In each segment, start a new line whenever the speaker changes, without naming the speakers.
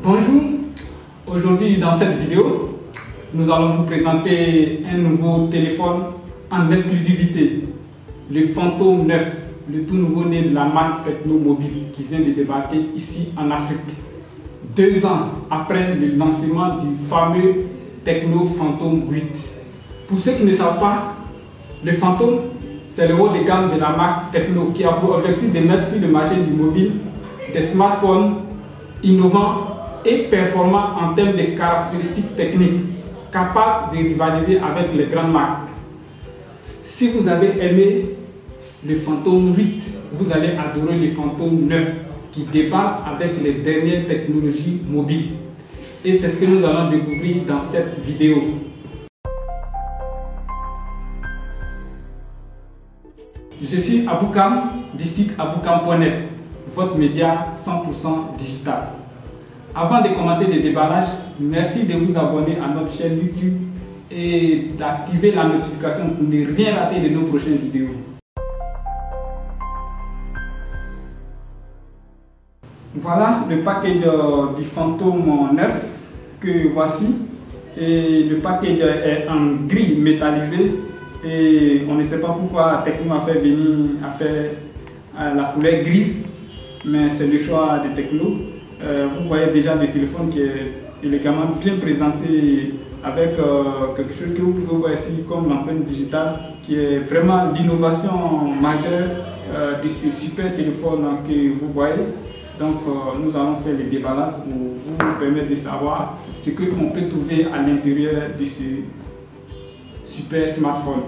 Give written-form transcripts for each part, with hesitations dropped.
Bonjour, aujourd'hui dans cette vidéo, nous allons vous présenter un nouveau téléphone en exclusivité, le Phantom 9, le tout nouveau né de la marque Tecno Mobile qui vient de débarquer ici en Afrique. 2 ans après le lancement du fameux Tecno Phantom 8. Pour ceux qui ne savent pas, le Phantom, c'est le haut de gamme de la marque Tecno qui a pour objectif de mettre sur le marché du mobile des smartphones innovants et performants en termes de caractéristiques techniques, capables de rivaliser avec les grandes marques. Si vous avez aimé le Phantom 8, vous allez adorer le Phantom 9 qui débarque avec les dernières technologies mobiles. Et c'est ce que nous allons découvrir dans cette vidéo. Je suis Aboukam du site aboukam.net, votre média 100% digital. Avant de commencer le déballage, merci de vous abonner à notre chaîne YouTube et d'activer la notification pour ne rien rater de nos prochaines vidéos. Voilà le package du Phantom 9 que voici. Et le package est en gris métallisé. Et on ne sait pas pourquoi Tecno a fait la couleur grise, mais c'est le choix de Tecno. Vous voyez déjà le téléphone qui est élégamment bien présenté avec quelque chose que vous pouvez voir ici comme l'empreinte digitale qui est vraiment l'innovation majeure de ce super téléphone que vous voyez. Donc nous allons faire le déballage pour vous permettre de savoir ce qu'on peut trouver à l'intérieur de ce super smartphone.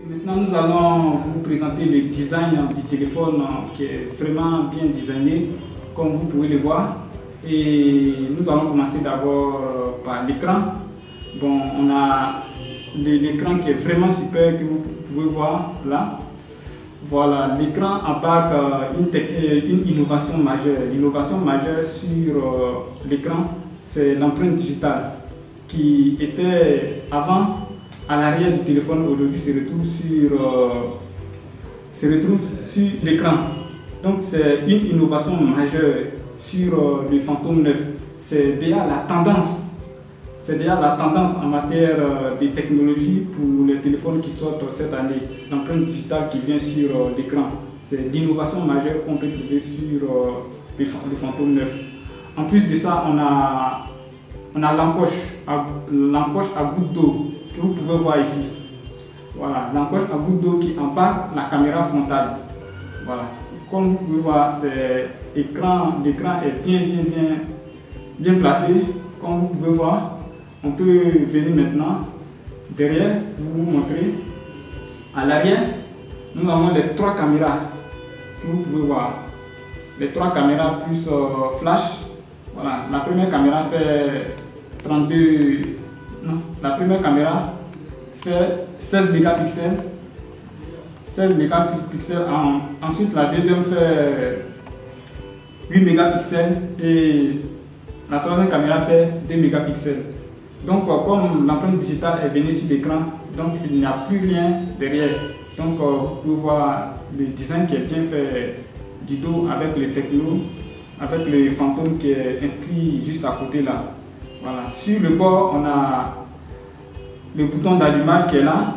Maintenant, nous allons vous présenter le design du téléphone qui est vraiment bien designé, comme vous pouvez le voir. Et nous allons commencer d'abord par l'écran. Bon, on a l'écran qui est vraiment super, que vous pouvez voir là. Voilà, l'écran embarque une innovation majeure. L'innovation majeure sur l'écran, c'est l'empreinte digitale qui était avant à l'arrière du téléphone, aujourd'hui se retrouve sur l'écran. Donc c'est une innovation majeure sur le Phantom 9. C'est déjà la tendance. C'est déjà la tendance en matière de technologie pour les téléphones qui sortent cette année. L'empreinte digitale qui vient sur l'écran. C'est l'innovation majeure qu'on peut trouver sur le Phantom 9. En plus de ça, on a l'encoche à goutte d'eau que vous pouvez voir ici. Voilà, l'encoche à goutte d'eau qui embarque la caméra frontale. Voilà, comme vous pouvez voir, l'écran est bien placé. Comme vous pouvez voir, on peut venir maintenant derrière pour vous montrer. À l'arrière, nous avons les 3 caméras que vous pouvez voir. Les 3 caméras plus flash. Voilà, la première caméra fait 32. Non, la première caméra fait 16 mégapixels. 16 mégapixels. Ensuite, la deuxième fait 8 mégapixels et la troisième caméra fait 2 mégapixels. Donc, comme l'empreinte digitale est venue sur l'écran, donc il n'y a plus rien derrière. Donc, vous pouvez voir le design qui est bien fait du dos avec le Tecno, avec le Phantom qui est inscrit juste à côté là. Voilà. Sur le bord, on a le bouton d'allumage qui est là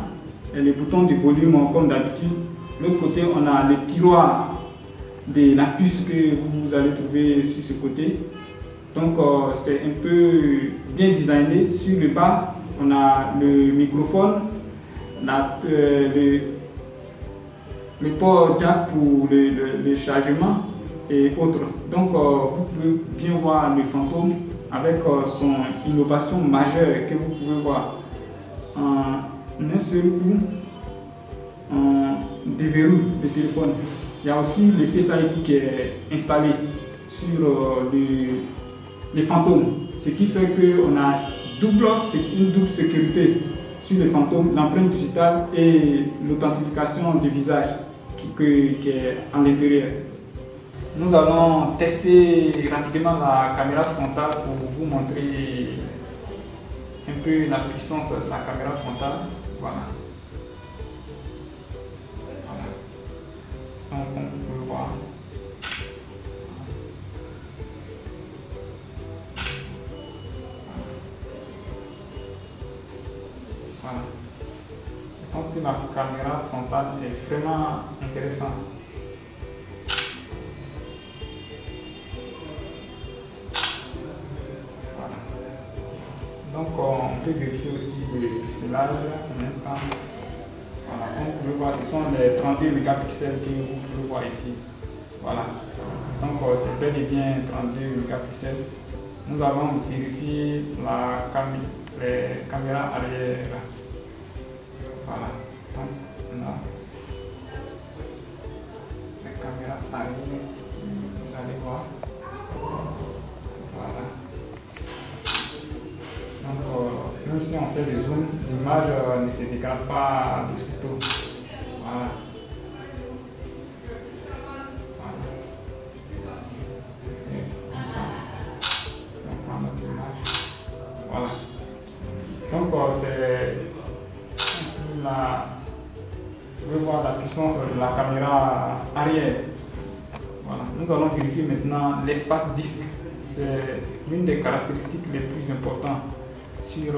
et le bouton de volume comme d'habitude. L'autre côté, on a le tiroir de la puce que vous allez trouver sur ce côté. Donc c'est un peu bien designé. Sur le bas, on a le microphone, le port jack pour le chargement et autres. Donc vous pouvez bien voir le Phantom avec son innovation majeure que vous pouvez voir. En un seul coup, on déverrouille le téléphone. Il y a aussi le Face ID qui est installé sur les fantômes, ce qui fait qu'on a une double sécurité sur les fantômes, l'empreinte digitale et l'authentification du visage qui est en l'intérieur. Nous allons tester rapidement la caméra frontale pour vous montrer un peu la puissance de la caméra frontale. Voilà. Donc on peut voir. Voilà. Je pense que la caméra frontale est vraiment intéressante. Voilà. Donc on peut vérifier aussi le pixelage en même temps. Voilà, comme vous pouvez voir, ce sont les 32 mégapixels que vous pouvez voir ici. Voilà. Donc c'est bel et bien 32 mégapixels. Nous allons vérifier les caméras arrière. Voilà. Donc on a les caméras arrière. Vous allez voir. Voilà. Donc même si on fait le zoom, l'image ne se dégrade pas de sitôt. Voilà. Voilà. Donc c'est ici vous pouvez voir la puissance de la caméra arrière. Voilà. Nous allons vérifier maintenant l'espace disque. C'est l'une des caractéristiques les plus importantes sur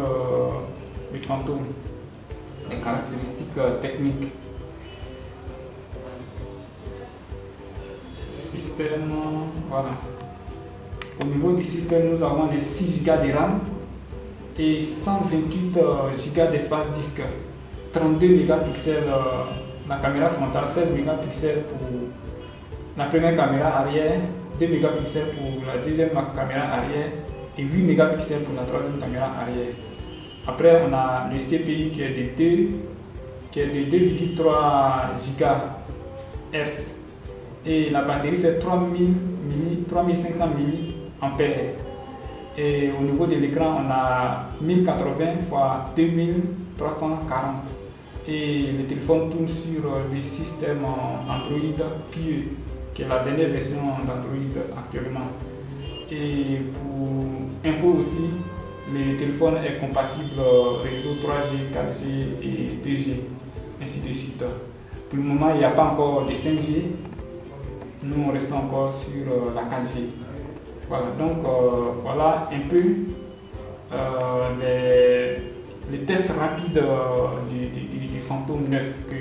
les fantômes, les caractéristiques techniques. Système, voilà. Au niveau du système, nous avons les 6 Go de RAM et 128 Go d'espace disque, 32 mégapixels la caméra frontale, 16 mégapixels pour la première caméra arrière, 2 mégapixels pour la deuxième caméra arrière et 8 mégapixels pour la troisième caméra arrière. Après, on a le CPU qui est de 2,3 GHz et la batterie fait 3500 mAh. Et au niveau de l'écran, on a 1080 x 2340 et le téléphone tourne sur le système Android Pie, qui est la dernière version d'Android actuellement. Et pour info aussi, le téléphone est compatible réseau 3G, 4G et 2G, ainsi de suite. Pour le moment, il n'y a pas encore de 5G. Nous, on reste encore sur la 4G. Voilà, donc voilà un peu les tests rapides du Phantom 9 que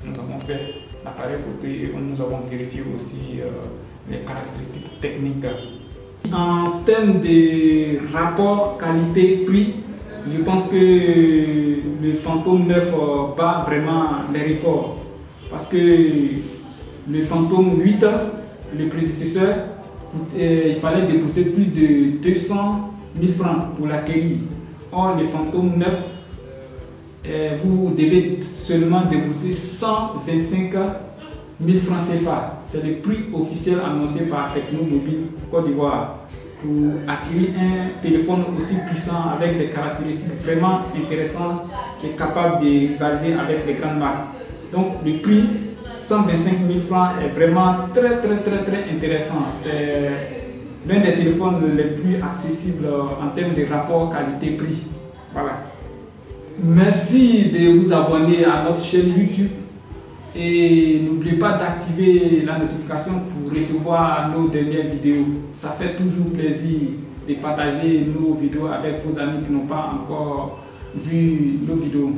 nous avons fait, l'appareil photo, et nous avons vérifié aussi les caractéristiques techniques. En termes de rapport qualité-prix, je pense que le Phantom 9 bat vraiment les records. Parce que le Phantom 8, le prédécesseur, il fallait débourser plus de 200 000 francs pour l'acquérir. Or, le Phantom 9, vous devez seulement débourser 125 000 francs CFA. C'est le prix officiel annoncé par Technomobile Côte d'Ivoire pour acquérir un téléphone aussi puissant avec des caractéristiques vraiment intéressantes qui est capable de rivaliser avec les grandes marques. Donc le prix 125 000 francs est vraiment très intéressant. C'est l'un des téléphones les plus accessibles en termes de rapport qualité-prix. Voilà. Merci de vous abonner à notre chaîne YouTube et n'oubliez pas d'activer la notification pour recevoir nos dernières vidéos. Ça fait toujours plaisir de partager nos vidéos avec vos amis qui n'ont pas encore vu nos vidéos.